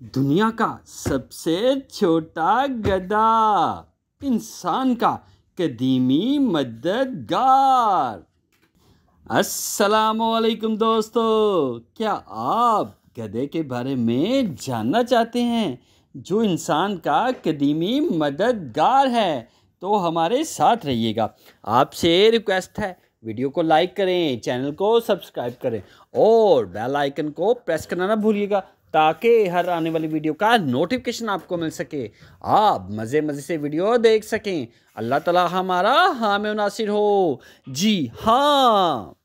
दुनिया का सबसे छोटा गधा, इंसान का कदीमी मददगार। अस्सलामुअलैकुम दोस्तों, क्या आप गधे के बारे में जानना चाहते हैं जो इंसान का कदीमी मददगार है? तो हमारे साथ रहिएगा। आपसे रिक्वेस्ट है, वीडियो को लाइक करें, चैनल को सब्सक्राइब करें और बेल आइकन को प्रेस करना ना भूलिएगा ताकि हर आने वाली वीडियो का नोटिफिकेशन आपको मिल सके, आप मज़े मज़े से वीडियो देख सकें। अल्लाह ताला हमारा हामी नासिर हो। जी हाँ,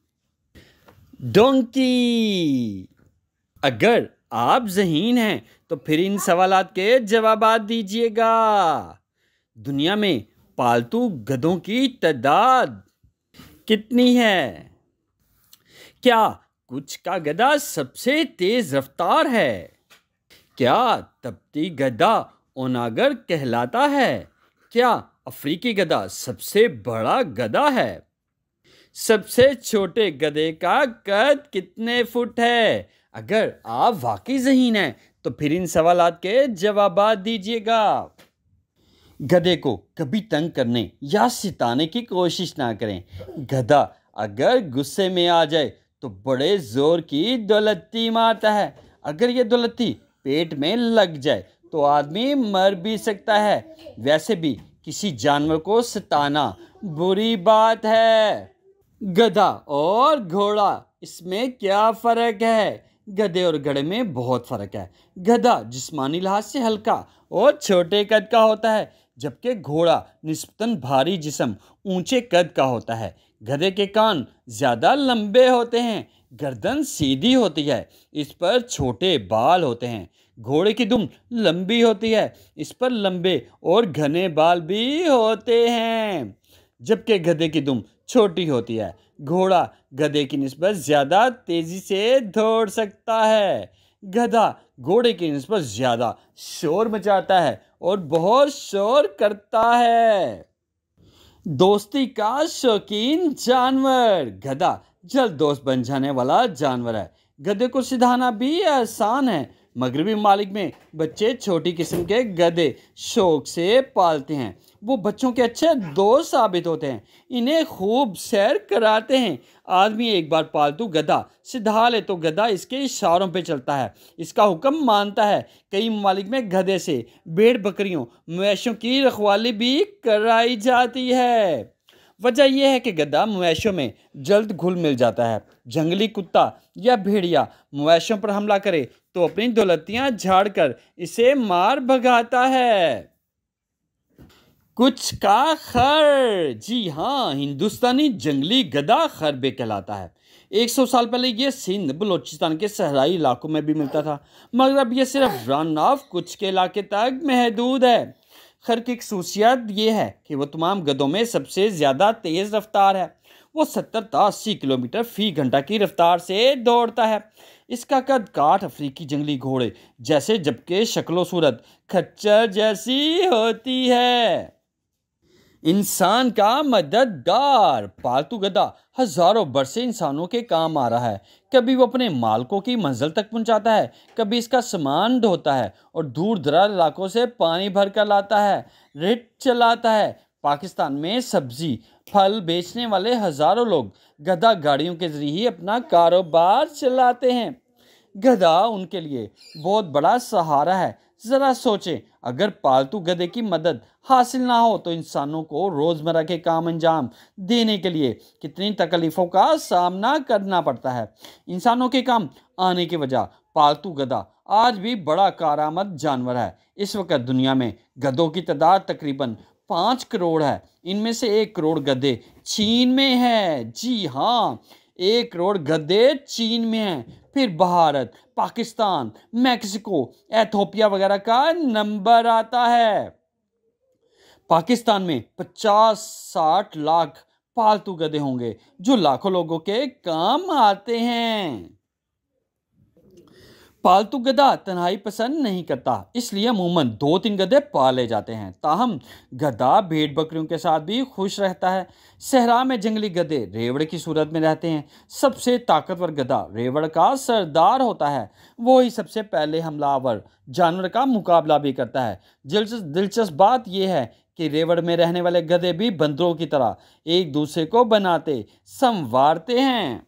डोंकी। अगर आप ज़हीन हैं तो फिर इन सवालात के जवाबात दीजिएगा। दुनिया में पालतू गधों की तादाद कितनी है? क्या कुछ का गधा सबसे तेज रफ्तार है? क्या तप्ती गधा ओनागर कहलाता है? क्या अफ्रीकी गधा सबसे बड़ा गधा है? सबसे छोटे गधे का कद कितने फुट है? अगर आप वाकई ज़हीन हैं तो फिर इन सवालात के जवाबात दीजिएगा। गधे को कभी तंग करने या सिताने की कोशिश ना करें। गधा अगर गुस्से में आ जाए तो बड़े जोर की दौलत्ती मारता है। अगर ये दौलत्ती पेट में लग जाए तो आदमी मर भी सकता है। वैसे भी किसी जानवर को सताना बुरी बात है। गधा और घोड़ा, इसमें क्या फ़र्क है? गधे और घोड़े में बहुत फ़र्क है। गधा जिस्मानी लिहाज से हल्का और छोटे कद का होता है, जबकि घोड़ा निस्बतन भारी जिस्म ऊंचे कद का होता है। गधे के कान ज़्यादा लंबे होते हैं, गर्दन सीधी होती है, इस पर छोटे बाल होते हैं। घोड़े की दुम लंबी होती है, इस पर लंबे और घने बाल भी होते हैं, जबकि गधे की दुम छोटी होती है। घोड़ा गधे की निस्बत ज़्यादा तेज़ी से दौड़ सकता है। गधा घोड़े की निस्बत ज़्यादा शोर मचाता है और बहुत शोर करता है। दोस्ती का शौकीन जानवर, गधा जल्द दोस्त बन जाने वाला जानवर है। गधे को सिधाना भी आसान है। मगरबी ममालिक में बच्चे छोटी किस्म के गधे शौक से पालते हैं। वो बच्चों के अच्छे दोस्त साबित होते हैं, इन्हें खूब सैर कराते हैं। आदमी एक बार पालतू गधा सिधा ले तो गधा इसके इशारों पे चलता है, इसका हुक्म मानता है। कई ममालिक में गधे से भेड़ बकरियों मवेशियों की रखवाली भी कराई जाती है। वजह यह है कि गधा मवेशियों में जल्द घुल मिल जाता है। जंगली कुत्ता या भेड़िया मवेशियों पर हमला करे तो अपनी दौलतियां झाड़कर इसे मार भगाता है। कुछ का खर, जी हाँ, हिंदुस्तानी जंगली गधा खर कहलाता है। 100 साल पहले यह सिंध बलोचिस्तान के सहराई इलाकों में भी मिलता था, मगर अब यह सिर्फ रन ऑफ कुछ के इलाके तक महदूद है। खर की खसूसियत यह है कि वह तमाम गधों में सबसे ज़्यादा तेज़ रफ्तार है। वो 70 से 80 किलोमीटर फी घंटा की रफ्तार से दौड़ता है। इसका कद काठ अफ्रीकी जंगली घोड़े जैसे, जबकि शक्लो सूरत खच्चर जैसी होती है। इंसान का मददगार, पालतू गधा हजारों वर्ष से इंसानों के काम आ रहा है। कभी वो अपने मालिकों की मंजिल तक पहुंचाता है, कभी इसका सामान ढोता है और दूर दराज इलाकों से पानी भर कर लाता है, रिट चलाता है। पाकिस्तान में सब्जी फल बेचने वाले हजारों लोग गधा गाड़ियों के जरिए ही अपना कारोबार चलाते हैं। गधा उनके लिए बहुत बड़ा सहारा है। ज़रा सोचें, अगर पालतू गधे की मदद हासिल ना हो तो इंसानों को रोज़मर्रा के काम अंजाम देने के लिए कितनी तकलीफ़ों का सामना करना पड़ता है। इंसानों के काम आने की वजह पालतू गधा आज भी बड़ा कारामद जानवर है। इस वक्त दुनिया में गधों की तादाद तकरीबन 5 करोड़ है। इनमें से 1 करोड़ गधे चीन में है। जी हाँ, 1 करोड़ गधे चीन में हैं। फिर भारत, पाकिस्तान, मैक्सिको, एथोपिया वगैरह का नंबर आता है। पाकिस्तान में 50-60 लाख पालतू गधे होंगे जो लाखों लोगों के काम आते हैं। पालतू गधा तन्हाई पसंद नहीं करता, इसलिए अमूमन 2-3 गधे पाले जाते हैं। ताहम गधा भेड़ बकरियों के साथ भी खुश रहता है। सहरा में जंगली गधे रेवड़ की सूरत में रहते हैं। सबसे ताकतवर गधा रेवड़ का सरदार होता है। वो ही सबसे पहले हमलावर जानवर का मुकाबला भी करता है। दिलचस्प बात यह है कि रेवड़ में रहने वाले गधे भी बंदरों की तरह एक दूसरे को बनाते संवारते हैं।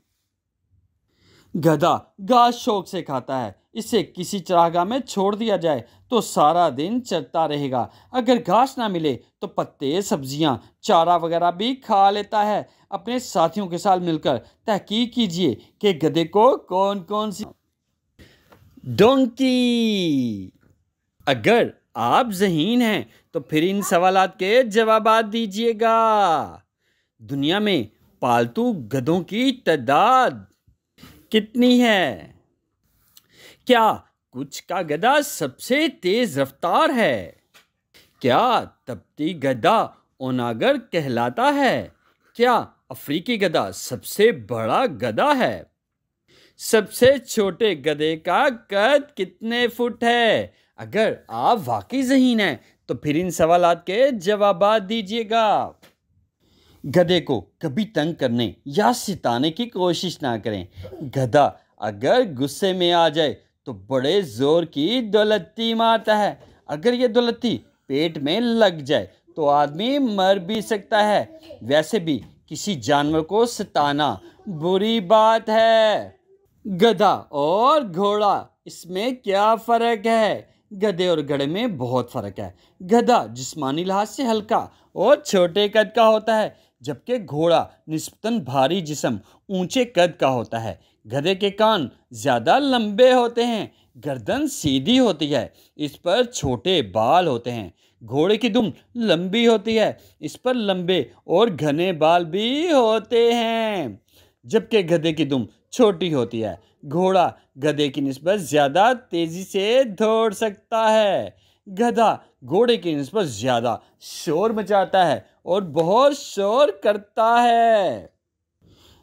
गधा घास शौक से खाता है। इसे किसी चरागाह में छोड़ दिया जाए तो सारा दिन चरता रहेगा। अगर घास ना मिले तो पत्ते, सब्जियां, चारा वगैरह भी खा लेता है। अपने साथियों के साथ मिलकर तहकीक कीजिए कि गधे को कौन कौन सी। डोंकी। अगर आप ज़हीन हैं तो फिर इन सवालात के जवाबात दीजिएगा। दुनिया में पालतू गधों की तादाद कितनी है? क्या कुछ का गधा सबसे तेज रफ्तार है? क्या तप्ती गधा ओनागर कहलाता है? क्या अफ्रीकी गधा सबसे बड़ा गधा है? सबसे छोटे गधे का कद कितने फुट है? अगर आप वाकई ज़हीन हैं तो फिर इन सवालात के जवाबात दीजिएगा। गधे को कभी तंग करने या सिताने की कोशिश ना करें। गधा अगर गुस्से में आ जाए तो बड़े जोर की दौलती मारता है। अगर ये दौलती पेट में लग जाए तो आदमी मर भी सकता है। वैसे भी किसी जानवर को सताना बुरी बात है। गधा और घोड़ा, इसमें क्या फ़र्क है? गधे और घोड़े में बहुत फ़र्क है। गधा जिस्मानी लिहाज से हल्का और छोटे कद का होता है, जबकि घोड़ा निस्बतन भारी जिस्म, ऊंचे कद का होता है। गधे के कान ज़्यादा लंबे होते हैं, गर्दन सीधी होती है, इस पर छोटे बाल होते हैं। घोड़े की दुम लंबी होती है, इस पर लंबे और घने बाल भी होते हैं, जबकि गधे की दुम छोटी होती है। घोड़ा गधे की निस्बत ज़्यादा तेज़ी से दौड़ सकता है। गधा घोड़े की निस्बत ज़्यादा शोर मचाता है और बहुत शोर करता है।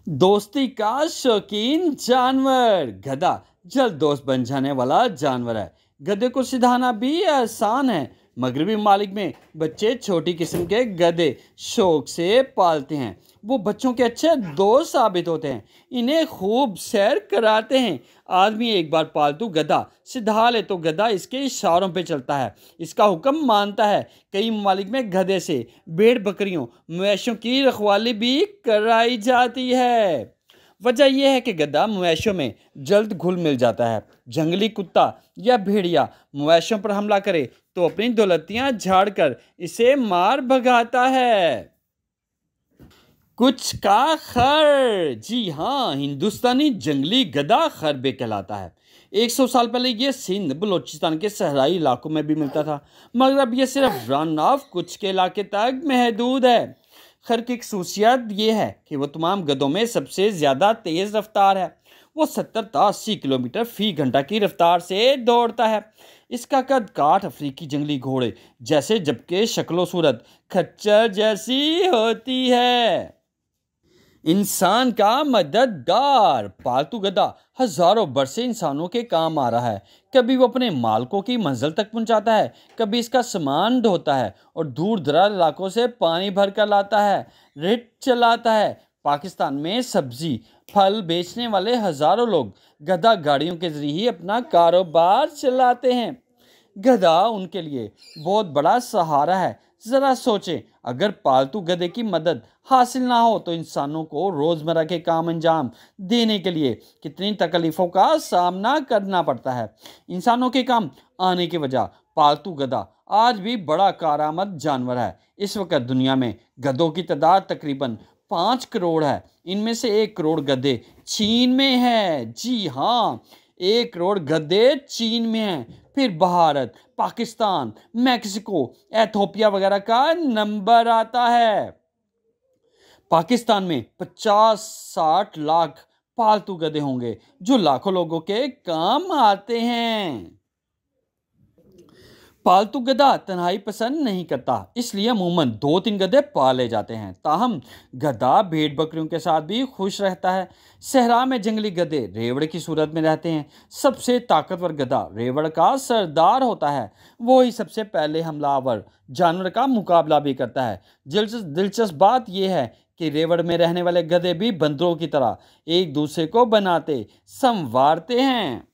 दोस्ती का शौकीन जानवर। गधा जल्द दोस्त बन जाने वाला जानवर है। गधे को सिधाना भी आसान है। मगरबी ममालिक में बच्चे छोटी किस्म के गधे शौक से पालते हैं। वो बच्चों के अच्छे दोस्त साबित होते हैं, इन्हें खूब सैर कराते हैं। आदमी एक बार पालतू गधा सिधा ले तो गधा इसके इशारों पे चलता है, इसका हुक्म मानता है। कई ममालिक में गधे से भेड़ बकरियों, मवेशियों की रखवाली भी कराई जाती है। वजह यह है कि गधा मवेशियों में जल्द घुल मिल जाता है। जंगली कुत्ता या भेड़िया मवेशियों पर हमला करे तो अपनी दौलतियां झाड़कर इसे मार भगाता है। कुछ का खर। जी हाँ, हिंदुस्तानी जंगली गधा खरबे कहलाता है। 100 साल पहले यह सिंध बलोचिस्तान के सहराई इलाकों में भी मिलता था, मगर अब यह सिर्फ रन ऑफ कुछ के इलाके तक महदूद है। खर की खसूसियत यह है कि वह तमाम गधों में सबसे ज़्यादा तेज़ रफ्तार है। वो 70 से 80 किलोमीटर फी घंटा की रफ्तार से दौड़ता है। इसका कद काठ अफ्रीकी जंगली घोड़े जैसे, जबकि शक्लो सूरत खच्चर जैसी होती है। इंसान का मददगार। पालतू गधा हजारों वर्ष से इंसानों के काम आ रहा है। कभी वो अपने मालकों की मंजिल तक पहुंचाता है, कभी इसका सामान ढोता है और दूर दराज इलाकों से पानी भर कर लाता है, रिट चलाता है। पाकिस्तान में सब्जी फल बेचने वाले हजारों लोग गधा गाड़ियों के जरिए ही अपना कारोबार चलाते हैं। गधा उनके लिए बहुत बड़ा सहारा है। ज़रा सोचें, अगर पालतू गधे की मदद हासिल ना हो तो इंसानों को रोज़मर्रा के काम अंजाम देने के लिए कितनी तकलीफ़ों का सामना करना पड़ता है। इंसानों के काम आने की वजह पालतू गधा आज भी बड़ा कारामद जानवर है। इस वक्त दुनिया में गधों की तादाद तकरीबन 5 करोड़ है। इनमें से 1 करोड़ गधे चीन में है। जी हाँ, 1 करोड़ गधे चीन में हैं। फिर भारत, पाकिस्तान, मैक्सिको, एथोपिया वगैरह का नंबर आता है। पाकिस्तान में 50-60 लाख पालतू गधे होंगे जो लाखों लोगों के काम आते हैं। पालतू गधा तन्हाई पसंद नहीं करता, इसलिए अमूमन 2-3 गधे पाले जाते हैं। ताहम गधा भेड़ बकरियों के साथ भी खुश रहता है। सहरा में जंगली गधे रेवड़ की सूरत में रहते हैं। सबसे ताकतवर गधा रेवड़ का सरदार होता है। वो ही सबसे पहले हमलावर जानवर का मुकाबला भी करता है। दिलचस्प बात यह है कि रेवड़ में रहने वाले गधे भी बंदरों की तरह एक दूसरे को बनाते संवारते हैं।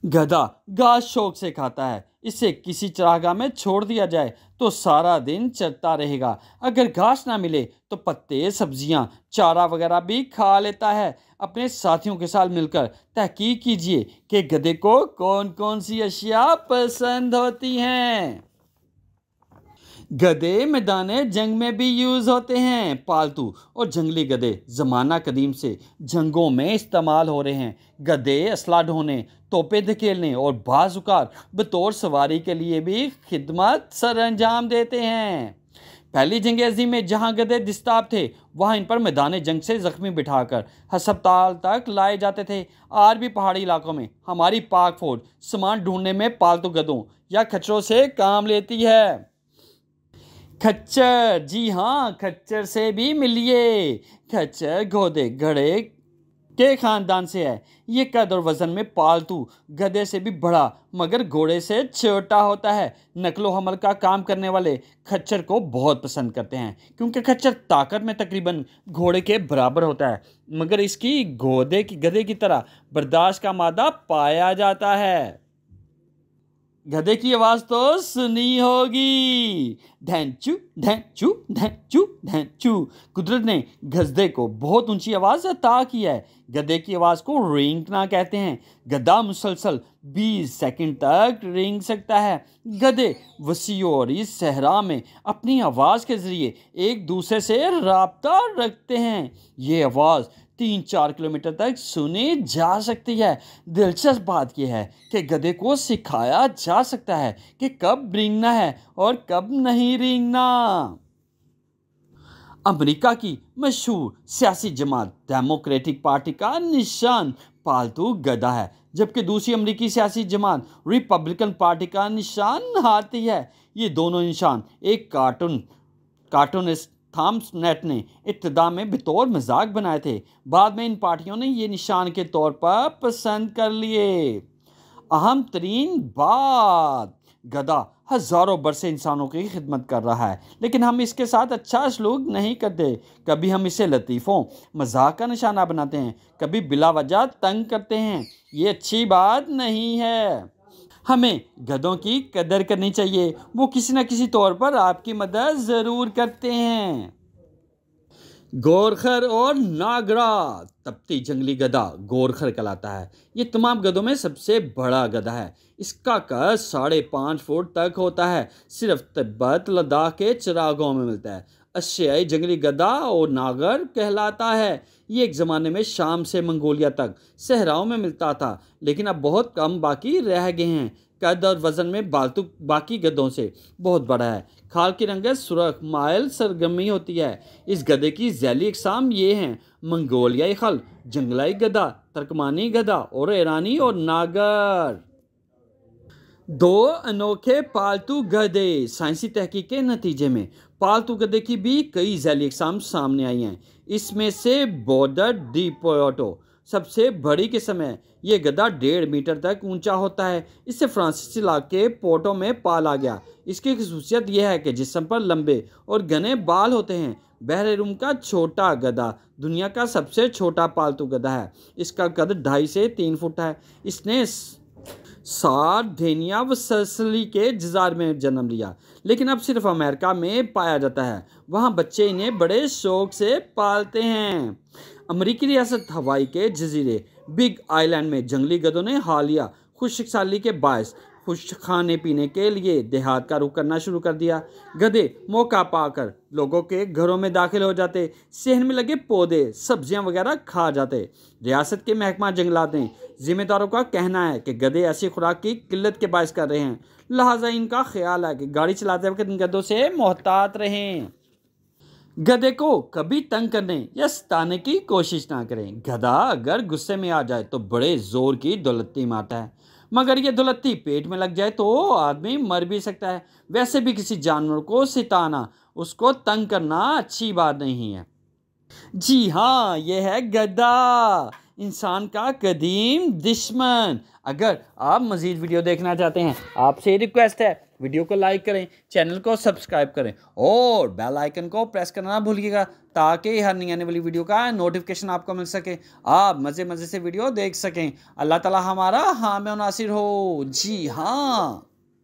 गधा घास शौक से खाता है। इसे किसी चरागाह में छोड़ दिया जाए तो सारा दिन चरता रहेगा। अगर घास ना मिले तो पत्ते, सब्जियां, चारा वगैरह भी खा लेता है। अपने साथियों के साथ मिलकर तहकीक कीजिए कि गधे को कौन कौन सी अशिया पसंद होती हैं। गधे मैदान जंग में भी यूज होते हैं। पालतू और जंगली गधे जमाना कदीम से जंगों में इस्तेमाल हो रहे हैं। गधे असला ढोने, तोपे धकेलने और बाजुकार बतौर सवारी के लिए भी खिदमत सर अंजाम देते हैं। पहली जंग अज़ीम में जहां गधे दिस्ताब थे, वहां इन पर मैदान जंग से जख्मी बिठाकर अस्पताल तक लाए जाते थे। आज भी पहाड़ी इलाकों में हमारी पाक फौज सामान ढूंढने में पालतू गधों या खच्चरों से काम लेती है। खच्चर, जी हाँ, खच्चर से भी मिलिए। खच्चर घोड़े घड़े के खानदान से है। ये कद और वजन में पालतू गधे से भी बड़ा मगर घोड़े से छोटा होता है। नकलो हमल का काम करने वाले खच्चर को बहुत पसंद करते हैं क्योंकि खच्चर ताकत में तकरीबन घोड़े के बराबर होता है, मगर इसकी गधे की तरह बर्दाश्त का मादा पाया जाता है। गधे की आवाज तो सुनी होगी, ढैंचू ढैंचू ढैंचू ढैंचू। कुदरत ने गधे को बहुत ऊंची आवाज अता की है। गधे की आवाज को रेंगना कहते हैं। गधा मुसलसल 20 सेकंड तक रेंग सकता है। गधे वसीओ और इस सहरा में अपनी आवाज के जरिए एक दूसरे से राब्ता रखते हैं। ये आवाज 3-4 किलोमीटर तक सुनी जा सकती है। दिलचस्प बात यह है कि गधे को सिखाया जा सकता है कि कब रेंगना है और कब नहीं रेंगना। अमेरिका की मशहूर सियासी जमात डेमोक्रेटिक पार्टी का निशान पालतू गधा है, जबकि दूसरी अमेरिकी सियासी जमात रिपब्लिकन पार्टी का निशान हाथी है। ये दोनों निशान एक कार्टूनिस्ट थॉमस नेट ने इब्तिदा में बतौर मजाक बनाए थे। बाद में इन पार्टियों ने ये निशान के तौर पर पसंद कर लिए। अहम तरीन बात, गधा हजारों बरस से इंसानों की खिदमत कर रहा है, लेकिन हम इसके साथ अच्छा सलूक नहीं करते। कभी हम इसे लतीफ़ों मजाक का निशाना बनाते हैं, कभी बिला वजह तंग करते हैं। ये अच्छी बात नहीं है। हमें गधों की कदर करनी चाहिए। वो किसी न किसी तौर पर आपकी मदद ज़रूर करते हैं। गोरखर और नागरा, तपती जंगली गधा गोरखर कहलाता है। ये तमाम गधों में सबसे बड़ा गधा है। इसका कद 5.5 फुट तक होता है। सिर्फ तिब्बत लद्दाख के चरागाहों में मिलता है। एशियाई जंगली गधा और नागर कहलाता है। ये एक ज़माने में शाम से मंगोलिया तक सहराओं में मिलता था, लेकिन अब बहुत कम बाकी रह गए हैं। कद और वजन में बाकी गधों से बहुत बड़ा है। खाल की रंगत सुर्ख माइल सरगमी होती है। इस गधे की झैली अक़साम ये हैं: मंगोलियाई खल, जंगलाई गधा, तर्कमानी गधा और ईरानी और नागर। 2 अनोखे पालतू गधे। साइंसी तहकीक के नतीजे में पालतू गधे की भी कई झैली अक़साम सामने आई हैं। इसमें से बॉर्डर डिपोटो सबसे बड़ी किस्म है। ये गधा 1.5 मीटर तक ऊंचा होता है। इसे फ्रांसीसी इलाके पोर्टो में पाला गया। इसकी खसूसियत यह है कि जिस्म पर लंबे और घने बाल होते हैं। बहरे रूम का छोटा गधा दुनिया का सबसे छोटा पालतू गधा है। इसका कद 2.5 से 3 फुट है। इसने सार्डिनिया व सिसिली के जज़ार में जन्म लिया, लेकिन अब सिर्फ अमेरिका में पाया जाता है। वहाँ बच्चे इन्हें बड़े शौक से पालते हैं। अमेरिकी रियासत हवाई के जजीरे बिग आइलैंड में जंगली गधों ने हालिया खुशहाली के बायस खुश खाने पीने के लिए देहात का रुख करना शुरू कर दिया। गधे मौका पाकर लोगों के घरों में दाखिल हो जाते, सेहन में लगे पौधे, सब्जियां वगैरह खा जाते। रियासत के महकमा जंगलात ने जिम्मेदारों का कहना है कि गधे ऐसी खुराक की किल्लत के बायस कर रहे हैं, लिहाजा इनका ख्याल है कि गाड़ी चलाते वक्त इन गधों से मोहतात रहें। गधे को कभी तंग करने या सताने की कोशिश ना करें। गधा अगर गुस्से में आ जाए तो बड़े जोर की दौलती मारता है। मगर ये धुलत्ती पेट में लग जाए तो आदमी मर भी सकता है। वैसे भी किसी जानवर को सिताना, उसको तंग करना अच्छी बात नहीं है। जी हाँ, ये है गधा, इंसान का कदीम दुश्मन। अगर आप मज़ीद वीडियो देखना चाहते हैं, आपसे रिक्वेस्ट है वीडियो को लाइक करें, चैनल को सब्सक्राइब करें और बेल आइकन को प्रेस करना ना भूलिएगा, ताकि हर नई आने वाली वीडियो का नोटिफिकेशन आपको मिल सके, आप मज़े मज़े से वीडियो देख सकें। अल्लाह ताला हमारा हामी और नासिर हो। जी हाँ।